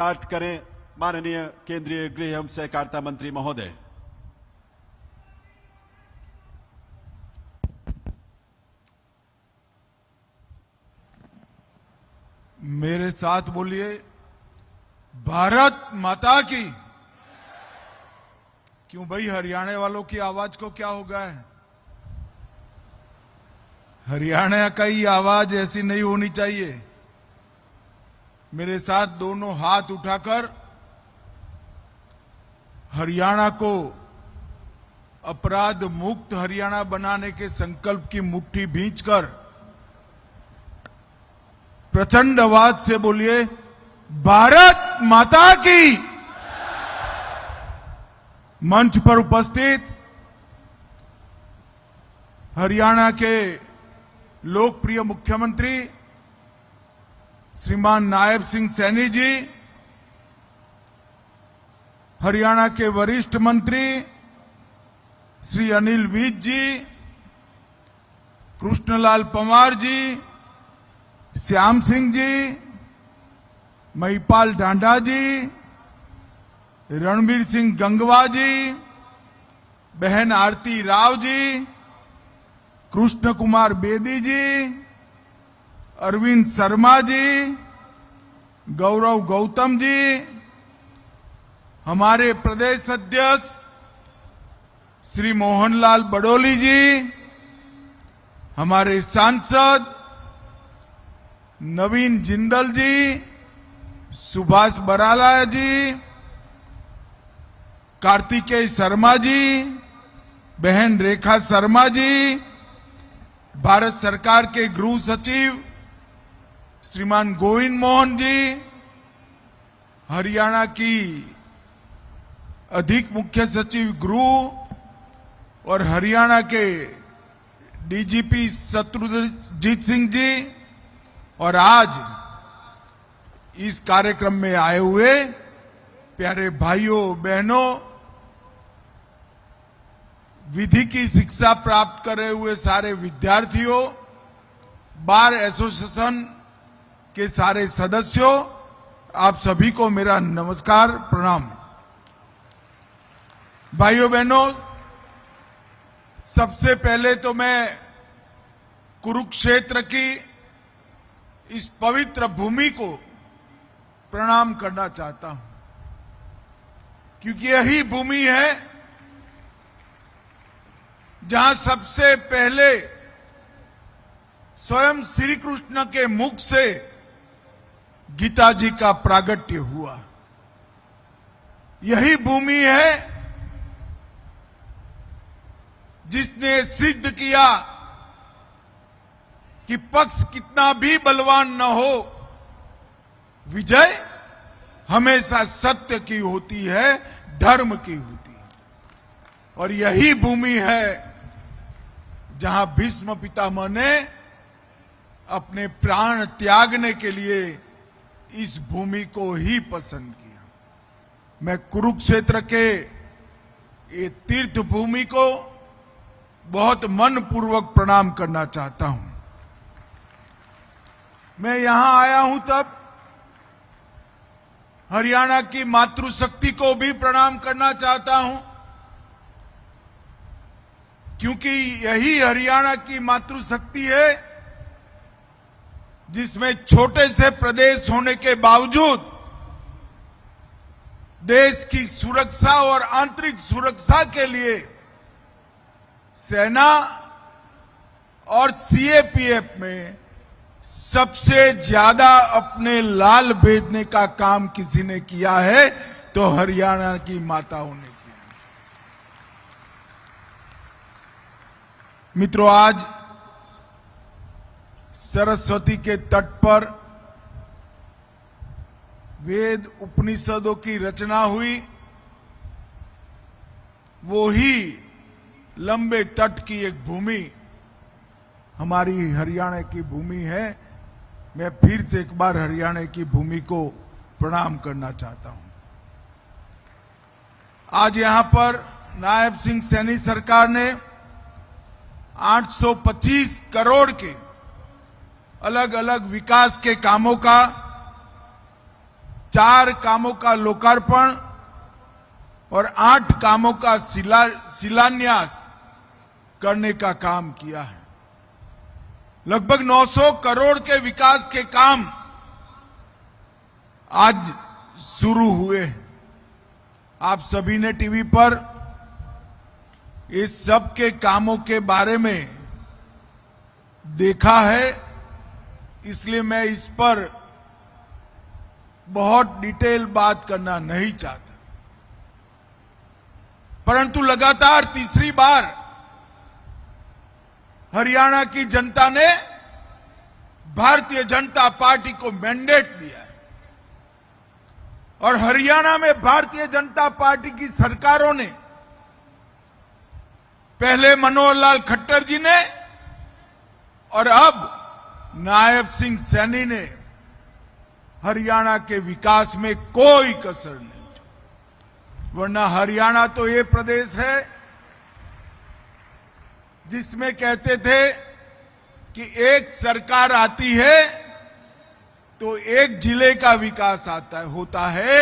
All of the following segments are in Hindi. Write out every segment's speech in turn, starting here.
स्टार्ट करें माननीय केंद्रीय गृह एवं सहकारिता मंत्री महोदय। मेरे साथ बोलिए, भारत माता की। क्यों भाई, हरियाणा वालों की आवाज को क्या हो गया है? हरियाणा का ही आवाज ऐसी नहीं होनी चाहिए। मेरे साथ दोनों हाथ उठाकर हरियाणा को अपराध मुक्त हरियाणा बनाने के संकल्प की मुट्ठी भींचकर प्रचंड आवाज से बोलिए, भारत माता की। मंच पर उपस्थित हरियाणा के लोकप्रिय मुख्यमंत्री श्रीमान नायब सिंह सैनी जी, हरियाणा के वरिष्ठ मंत्री श्री अनिल विज जी, कृष्णलाल पंवार जी, श्याम सिंह जी, महिपाल ढांढा जी, रणबीर सिंह गंगवा जी, बहन आरती राव जी, कृष्ण कुमार बेदी जी, अरविंद शर्मा जी, गौरव गौतम जी, हमारे प्रदेश अध्यक्ष श्री मोहनलाल बडोली जी, हमारे सांसद नवीन जिंदल जी, सुभाष बराला जी, कार्तिकेय शर्मा जी, बहन रेखा शर्मा जी, भारत सरकार के गृह सचिव श्रीमान गोविंद मोहन जी, हरियाणा की अधिक मुख्य सचिव गृह और हरियाणा के डीजीपी शत्रुजीत सिंह जी, और आज इस कार्यक्रम में आए हुए प्यारे भाइयों बहनों, विधि की शिक्षा प्राप्त कर रहे हुए सारे विद्यार्थियों, बार एसोसिएशन के सारे सदस्यों, आप सभी को मेरा नमस्कार प्रणाम। भाइयों बहनों, सबसे पहले तो मैं कुरुक्षेत्र की इस पवित्र भूमि को प्रणाम करना चाहता हूं, क्योंकि यही भूमि है जहां सबसे पहले स्वयं श्री कृष्ण के मुख से गीता जी का प्रागट्य हुआ। यही भूमि है जिसने सिद्ध किया कि पक्ष कितना भी बलवान न हो, विजय हमेशा सत्य की होती है, धर्म की होती है। और यही भूमि है जहां भीष्म पितामह ने अपने प्राण त्यागने के लिए इस भूमि को ही पसंद किया। मैं कुरुक्षेत्र के ये तीर्थ भूमि को बहुत मनपूर्वक प्रणाम करना चाहता हूं। मैं यहां आया हूं तब हरियाणा की मातृशक्ति को भी प्रणाम करना चाहता हूं, क्योंकि यही हरियाणा की मातृशक्ति है जिसमें छोटे से प्रदेश होने के बावजूद देश की सुरक्षा और आंतरिक सुरक्षा के लिए सेना और सीएपीएफ में सबसे ज्यादा अपने लाल भेजने का काम किसी ने किया है तो हरियाणा की माताओं ने किया। मित्रों, आज सरस्वती के तट पर वेद उपनिषदों की रचना हुई। वो ही लंबे तट की एक भूमि हमारी हरियाणा की भूमि है। मैं फिर से एक बार हरियाणा की भूमि को प्रणाम करना चाहता हूं। आज यहां पर नायब सिंह सैनी सरकार ने 825 करोड़ के अलग अलग विकास के कामों का 4 कामों का लोकार्पण और 8 कामों का शिलान्यास करने का काम किया है। लगभग 900 करोड़ के विकास के काम आज शुरू हुए हैं। आप सभी ने टीवी पर इस सब के कामों के बारे में देखा है, इसलिए मैं इस पर बहुत डिटेल बात करना नहीं चाहता। परंतु लगातार तीसरी बार हरियाणा की जनता ने भारतीय जनता पार्टी को मैंडेट दिया है और हरियाणा में भारतीय जनता पार्टी की सरकारों ने, पहले मनोहर लाल खट्टर जी ने और अब नायब सिंह सैनी ने हरियाणा के विकास में कोई कसर नहीं। वरना हरियाणा तो ये प्रदेश है जिसमें कहते थे कि एक सरकार आती है तो एक जिले का विकास होता है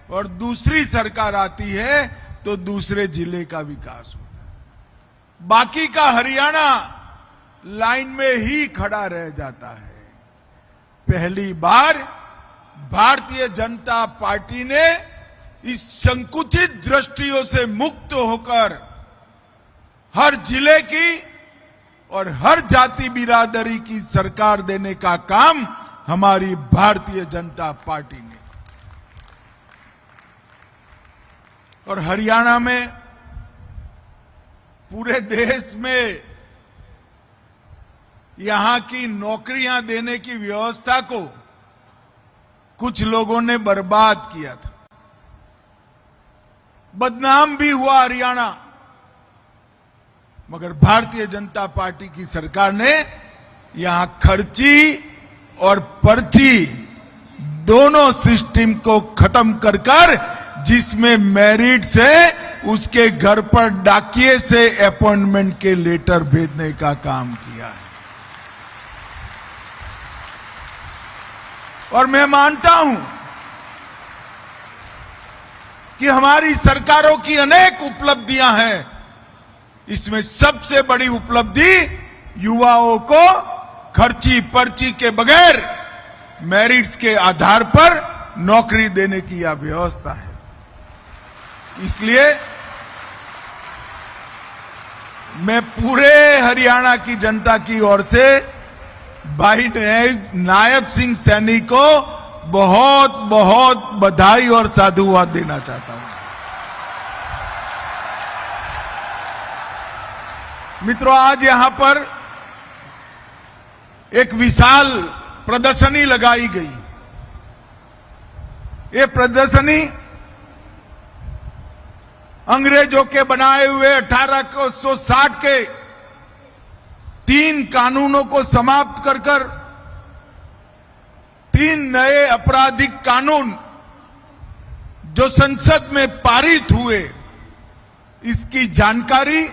और दूसरी सरकार आती है तो दूसरे जिले का विकास होता है। बाकी का हरियाणा लाइन में ही खड़ा रह जाता है। पहली बार भारतीय जनता पार्टी ने इस संकुचित दृष्टियों से मुक्त होकर हर जिले की और हर जाति बिरादरी की सरकार देने का काम हमारी भारतीय जनता पार्टी ने। और हरियाणा में पूरे देश में यहां की नौकरियां देने की व्यवस्था को कुछ लोगों ने बर्बाद किया था। बदनाम भी हुआ हरियाणा, मगर भारतीय जनता पार्टी की सरकार ने यहां खर्ची और पर्ची दोनों सिस्टम को खत्म कर जिसमें मेरिट से उसके घर पर डाकिए से अपॉइंटमेंट के लेटर भेजने का काम किया है। और मैं मानता हूं कि हमारी सरकारों की अनेक उपलब्धियां हैं। इसमें सबसे बड़ी उपलब्धि युवाओं को खर्ची पर्ची के बगैर मेरिट्स के आधार पर नौकरी देने की यह व्यवस्था है। इसलिए मैं पूरे हरियाणा की जनता की ओर से भाई नायब सिंह सैनी को बहुत बहुत बधाई और साधुवाद देना चाहता हूं। मित्रों, आज यहां पर एक विशाल प्रदर्शनी लगाई गई। ये प्रदर्शनी अंग्रेजों के बनाए हुए 1860 के 3 कानूनों को समाप्त कर 3 नए आपराधिक कानून जो संसद में पारित हुए, इसकी जानकारी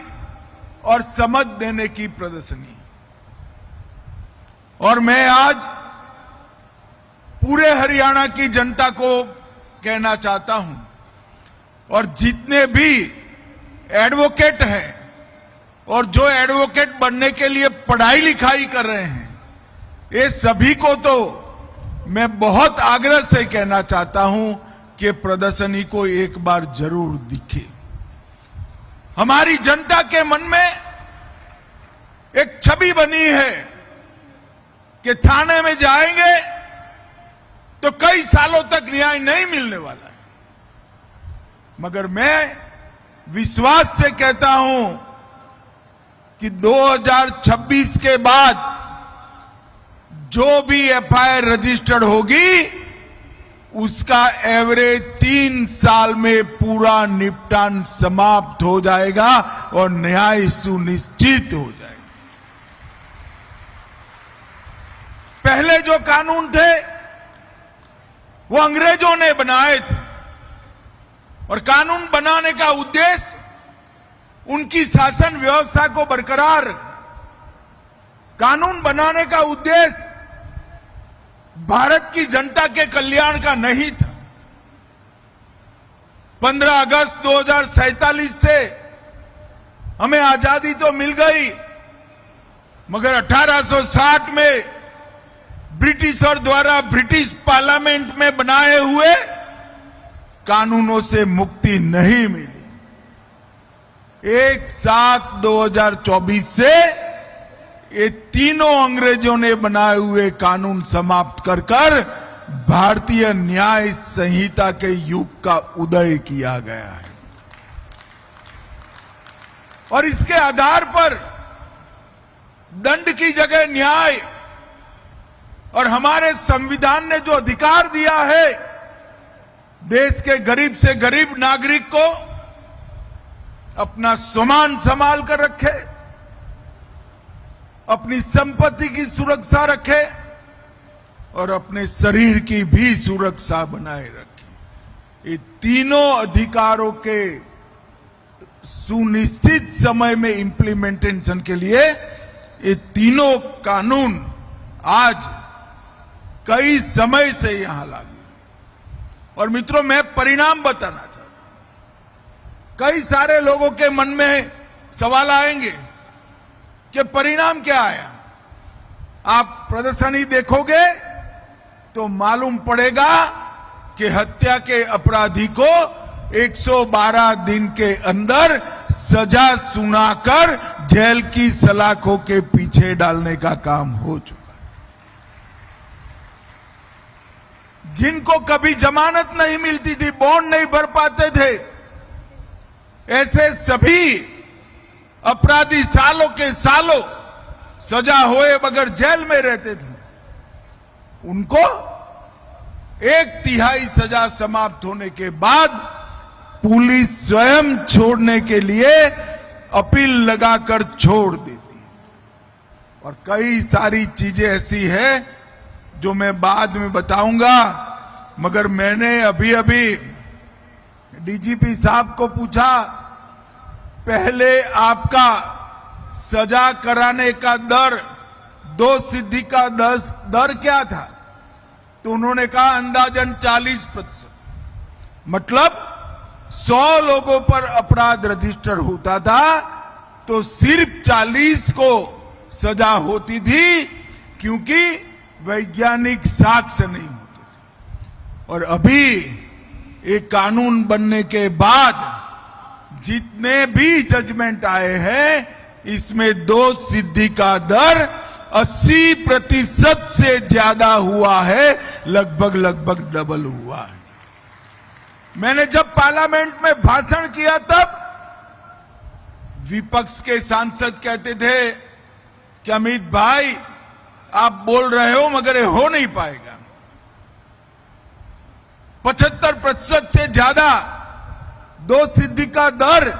और समझ देने की प्रदर्शनी। और मैं आज पूरे हरियाणा की जनता को कहना चाहता हूं और जितने भी एडवोकेट हैं और जो एडवोकेट बनने के लिए पढ़ाई लिखाई कर रहे हैं, ये सभी को तो मैं बहुत आग्रह से कहना चाहता हूं कि प्रदर्शनी को एक बार जरूर दिखे। हमारी जनता के मन में एक छवि बनी है कि थाने में जाएंगे तो कई सालों तक न्याय नहीं मिलने वाला है। मगर मैं विश्वास से कहता हूं कि 2026 के बाद जो भी एफआईआर रजिस्टर्ड होगी उसका एवरेज 3 साल में पूरा निपटान समाप्त हो जाएगा और न्याय सुनिश्चित हो जाएगा। पहले जो कानून थे वो अंग्रेजों ने बनाए थे और कानून बनाने का उद्देश्य उनकी शासन व्यवस्था को बरकरार, कानून बनाने का उद्देश्य भारत की जनता के कल्याण का नहीं था। 15 अगस्त 2047 से हमें आजादी तो मिल गई, मगर 1860 में ब्रिटिशर द्वारा ब्रिटिश पार्लियामेंट में बनाए हुए कानूनों से मुक्ति नहीं मिली। 1/7/2024 से ये तीनों अंग्रेजों ने बनाए हुए कानून समाप्त कर भारतीय न्याय संहिता के युग का उदय किया गया है। और इसके आधार पर दंड की जगह न्याय, और हमारे संविधान ने जो अधिकार दिया है देश के गरीब से गरीब नागरिक को अपना सामान संभाल कर रखे, अपनी संपत्ति की सुरक्षा रखे और अपने शरीर की भी सुरक्षा बनाए रखे। ये तीनों अधिकारों के सुनिश्चित समय में इंप्लीमेंटेशन के लिए ये तीनों कानून आज कई समय से यहां लागू। और मित्रों, मैं परिणाम बताना चाहता हूं। कई सारे लोगों के मन में सवाल आएंगे कि परिणाम क्या आया। आप प्रदर्शनी देखोगे तो मालूम पड़ेगा कि हत्या के अपराधी को 112 दिन के अंदर सजा सुनाकर जेल की सलाखों के पीछे डालने का काम हो चुका है। जिनको कभी जमानत नहीं मिलती थी, बॉन्ड नहीं भर पाते थे, ऐसे सभी अपराधी सालों के सालों सजा होए बगैर जेल में रहते थे, उनको 1/3 सजा समाप्त होने के बाद पुलिस स्वयं छोड़ने के लिए अपील लगाकर छोड़ देती है। और कई सारी चीजें ऐसी है जो मैं बाद में बताऊंगा, मगर मैंने अभी अभी डीजीपी साहब को पूछा, पहले आपका सजा कराने का दर, दोषसिद्धि का दर क्या था? तो उन्होंने कहा अंदाजन 40%। मतलब 100 लोगों पर अपराध रजिस्टर होता था तो सिर्फ 40 को सजा होती थी, क्योंकि वैज्ञानिक साक्ष्य नहीं होते थे। और अभी एक कानून बनने के बाद जितने भी जजमेंट आए हैं, इसमें दोषसिद्धि का दर 80% से ज्यादा हुआ है, लगभग डबल हुआ है। मैंने जब पार्लियामेंट में भाषण किया तब विपक्ष के सांसद कहते थे कि अमित भाई आप बोल रहे हो मगर ये हो नहीं पाएगा। 75% से ज्यादा दोषसिद्धि का दर।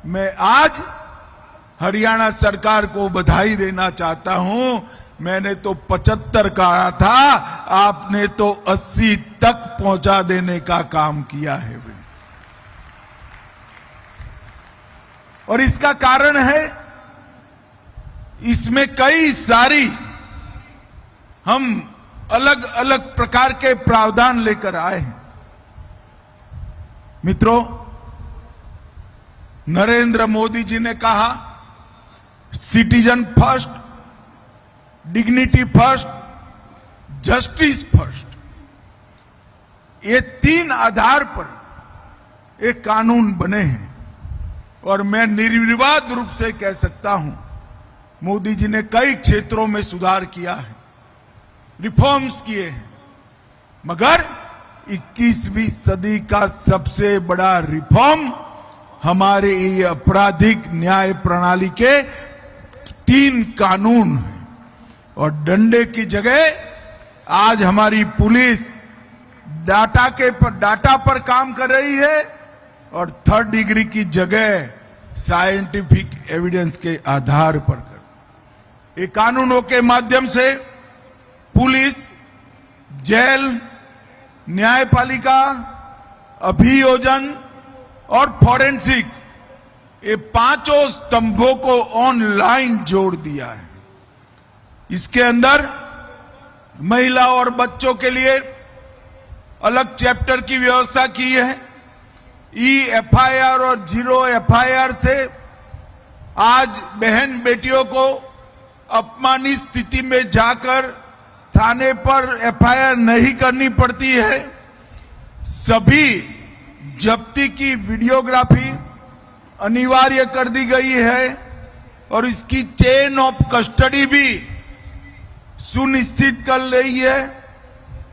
मैं आज हरियाणा सरकार को बधाई देना चाहता हूं। मैंने तो 75 कहा था, आपने तो 80 तक पहुंचा देने का काम किया है। और इसका कारण है, इसमें कई सारी हम अलग अलग प्रकार के प्रावधान लेकर आए हैं। मित्रों, नरेंद्र मोदी जी ने कहा citizen first, dignity first, justice first. ये 3 आधार पर एक कानून बने हैं और मैं निर्विवाद रूप से कह सकता हूं, मोदी जी ने कई क्षेत्रों में सुधार किया है, रिफॉर्म्स किए हैं, मगर 21वीं सदी का सबसे बड़ा रिफॉर्म हमारे ये आपराधिक न्याय प्रणाली के 3 कानून हैं। और डंडे की जगह आज हमारी पुलिस डाटा पर काम कर रही है और 3rd डिग्री की जगह साइंटिफिक एविडेंस के आधार पर कर। ये कानूनों के माध्यम से पुलिस, जेल, न्यायपालिका, अभियोजन और फॉरेंसिक, ये 5 स्तंभों को ऑनलाइन जोड़ दिया है। इसके अंदर महिला और बच्चों के लिए अलग चैप्टर की व्यवस्था की है। EFIR और 0 FIR से आज बहन बेटियों को अपमानित स्थिति में जाकर थाने पर FIR नहीं करनी पड़ती है। सभी जब्ती की वीडियोग्राफी अनिवार्य कर दी गई है और इसकी चेन ऑफ कस्टडी भी सुनिश्चित कर रही है।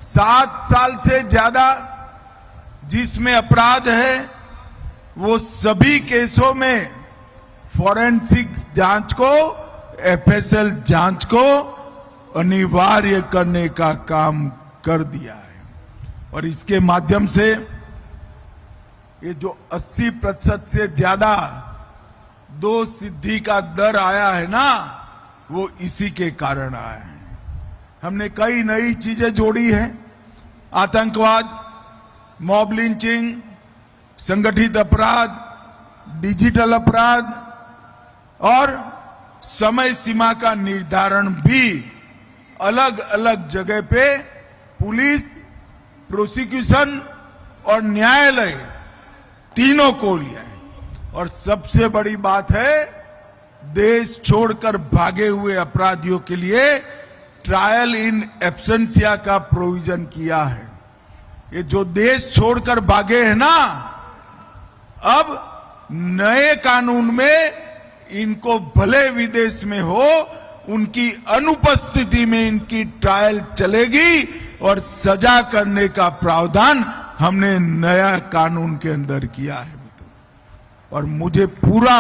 7 साल से ज्यादा जिसमें अपराध है वो सभी केसों में फॉरेंसिक जांच को, FSL जांच को अनिवार्य करने का काम कर दिया है और इसके माध्यम से ये जो 80% से ज्यादा दोष सिद्धि का दर आया है ना, वो इसी के कारण आया है। हमने कई नई चीजें जोड़ी हैं, आतंकवाद, मॉब लिंचिंग, संगठित अपराध, डिजिटल अपराध और समय सीमा का निर्धारण भी अलग अलग जगह पे पुलिस, प्रोसिक्यूशन और न्यायालय तीनों को लिया है। और सबसे बड़ी बात है, देश छोड़कर भागे हुए अपराधियों के लिए ट्रायल इन एब्सेंशिया का प्रोविजन किया है। ये जो देश छोड़कर भागे हैं ना, अब नए कानून में इनको भले विदेश में हो, उनकी अनुपस्थिति में इनकी ट्रायल चलेगी और सजा करने का प्रावधान हमने नया कानून के अंदर किया है। और मुझे पूरा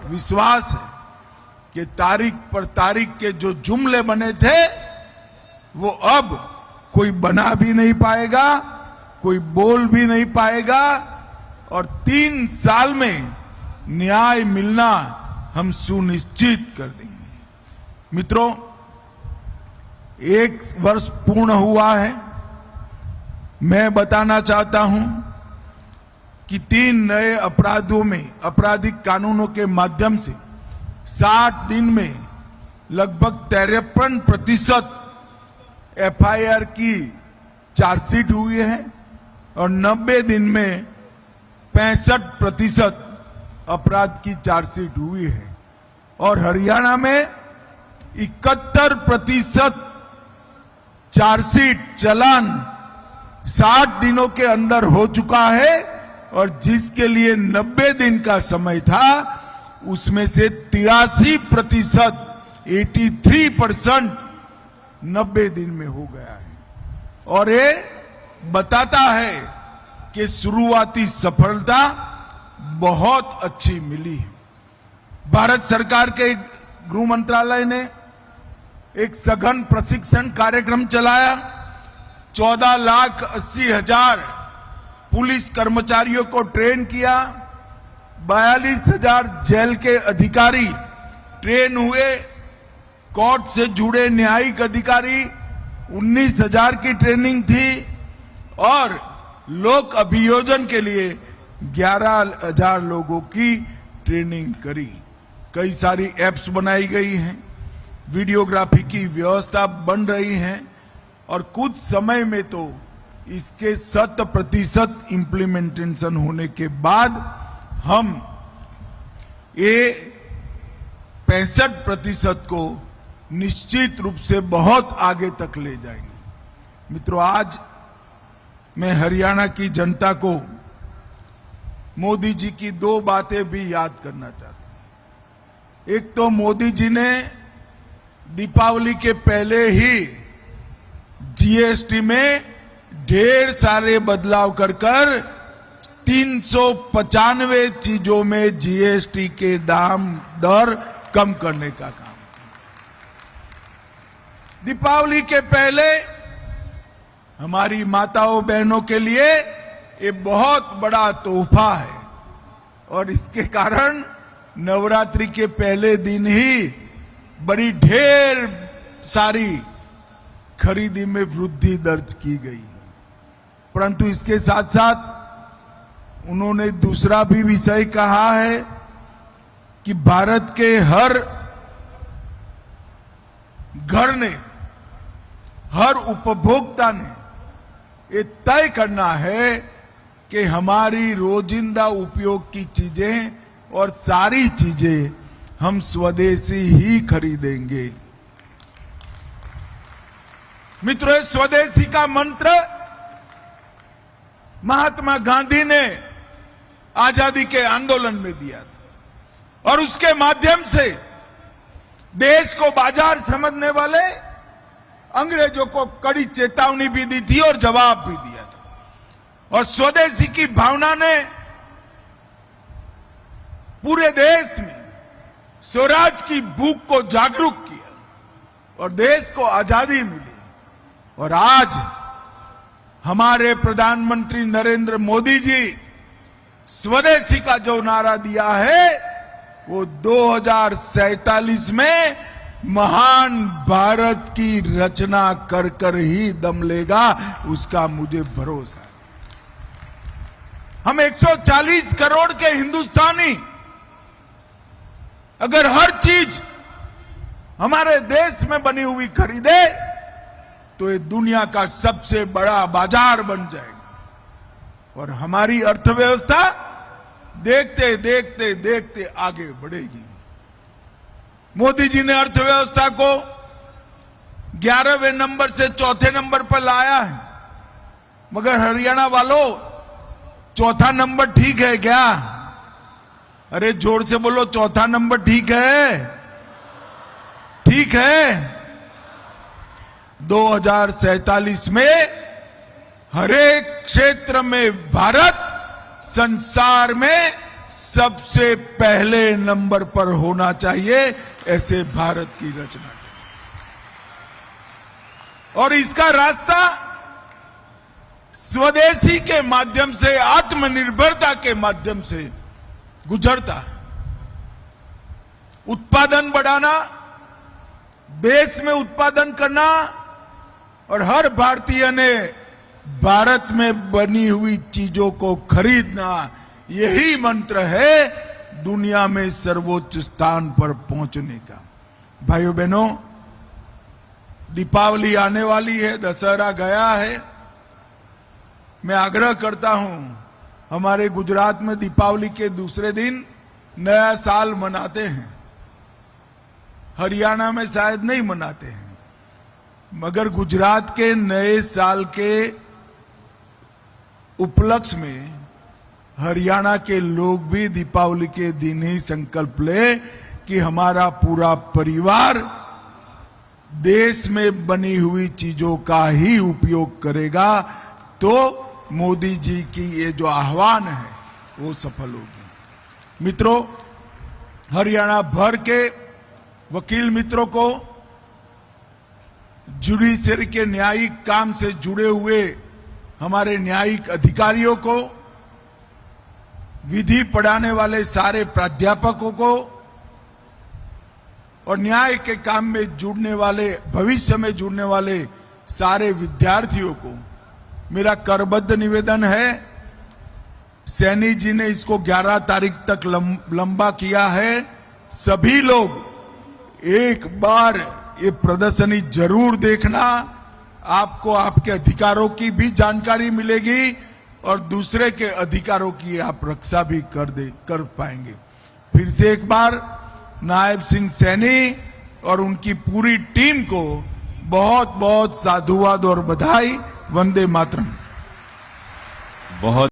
विश्वास है कि तारीख पर तारीख के जो जुमले बने थे वो अब कोई बना भी नहीं पाएगा, कोई बोल भी नहीं पाएगा और 3 साल में न्याय मिलना हम सुनिश्चित कर देंगे। मित्रों, 1 वर्ष पूर्ण हुआ है। मैं बताना चाहता हूं कि 3 नए अपराधों में, आपराधिक कानूनों के माध्यम से 60 दिन में लगभग 53% FIR की चार्जशीट हुई है और 90 दिन में 65% अपराध की चार्जशीट हुई है और हरियाणा में 71% चार्जशीट चालान 60 दिनों के अंदर हो चुका है और जिसके लिए 90 दिन का समय था उसमें से 83%, 83% 90 दिन में हो गया है। और ये बताता है कि शुरुआती सफलता बहुत अच्छी मिली है। भारत सरकार के गृह मंत्रालय ने एक सघन प्रशिक्षण कार्यक्रम चलाया। 14,80,000 पुलिस कर्मचारियों को ट्रेन किया। 42,000 जेल के अधिकारी ट्रेन हुए। कोर्ट से जुड़े न्यायिक अधिकारी 19,000 की ट्रेनिंग थी और लोक अभियोजन के लिए 11,000 लोगों की ट्रेनिंग करी। कई सारी एप्स बनाई गई हैं, वीडियोग्राफी की व्यवस्था बन रही है और कुछ समय में तो इसके 100% इंप्लीमेंटेशन होने के बाद हम ये 65% को निश्चित रूप से बहुत आगे तक ले जाएंगे। मित्रों, आज मैं हरियाणा की जनता को मोदी जी की 2 बातें भी याद करना चाहता हूं। एक तो मोदी जी ने दीपावली के पहले ही GST में ढेर सारे बदलाव कर 395 चीजों में GST के दर कम करने का काम। दीपावली के पहले हमारी माताओं बहनों के लिए ये बहुत बड़ा तोहफा है और इसके कारण नवरात्रि के पहले दिन ही बड़ी ढेर सारी खरीदी में वृद्धि दर्ज की गई। परंतु इसके साथ साथ उन्होंने दूसरा भी विषय कहा है कि भारत के हर घर ने, हर उपभोक्ता ने ये तय करना है कि हमारी रोजिंदा उपयोग की चीजें और सारी चीजें हम स्वदेशी ही खरीदेंगे। मित्रों, स्वदेशी का मंत्र महात्मा गांधी ने आजादी के आंदोलन में दिया था और उसके माध्यम से देश को बाजार समझने वाले अंग्रेजों को कड़ी चेतावनी भी दी थी और जवाब भी दिया था। और स्वदेशी की भावना ने पूरे देश में स्वराज की भूख को जागरूक किया और देश को आजादी मिली। और आज हमारे प्रधानमंत्री नरेंद्र मोदी जी स्वदेशी का जो नारा दिया है वो 2047 में महान भारत की रचना कर कर ही दम लेगा, उसका मुझे भरोसा है। हम 140 करोड़ के हिंदुस्तानी अगर हर चीज हमारे देश में बनी हुई खरीदे तो ये दुनिया का सबसे बड़ा बाजार बन जाएगा और हमारी अर्थव्यवस्था देखते देखते देखते आगे बढ़ेगी। मोदी जी ने अर्थव्यवस्था को 11वें नंबर से चौथे नंबर पर लाया है, मगर हरियाणा वालों चौथा नंबर ठीक है क्या? अरे जोर से बोलो, चौथा नंबर ठीक है? ठीक है। 2047 में हरेक क्षेत्र में भारत संसार में सबसे पहले नंबर पर होना चाहिए, ऐसे भारत की रचना। और इसका रास्ता स्वदेशी के माध्यम से, आत्मनिर्भरता के माध्यम से गुजरता है। उत्पादन बढ़ाना, देश में उत्पादन करना और हर भारतीय ने भारत में बनी हुई चीजों को खरीदना, यही मंत्र है दुनिया में सर्वोच्च स्थान पर पहुंचने का। भाइयों बहनों, दीपावली आने वाली है, दशहरा गया है। मैं आग्रह करता हूं, हमारे गुजरात में दीपावली के दूसरे दिन नया साल मनाते हैं, हरियाणा में शायद नहीं मनाते हैं, मगर गुजरात के नए साल के उपलक्ष्य में हरियाणा के लोग भी दीपावली के दिन ही संकल्प ले कि हमारा पूरा परिवार देश में बनी हुई चीजों का ही उपयोग करेगा, तो मोदी जी की ये जो आह्वान है वो सफल होगी। मित्रों, हरियाणा भर के वकील मित्रों को, जुडिशरी के न्यायिक काम से जुड़े हुए हमारे न्यायिक अधिकारियों को, विधि पढ़ाने वाले सारे प्राध्यापकों को और न्याय के काम में जुड़ने वाले, भविष्य में जुड़ने वाले सारे विद्यार्थियों को मेरा करबद्ध निवेदन है। सैनी जी ने इसको 11 तारीख तक लंबा किया है। सभी लोग एक बार ये प्रदर्शनी जरूर देखना, आपको आपके अधिकारों की भी जानकारी मिलेगी और दूसरे के अधिकारों की आप रक्षा भी कर पाएंगे। फिर से एक बार नायब सिंह सैनी और उनकी पूरी टीम को बहुत बहुत साधुवाद और बधाई। वंदे मातरम। बहुत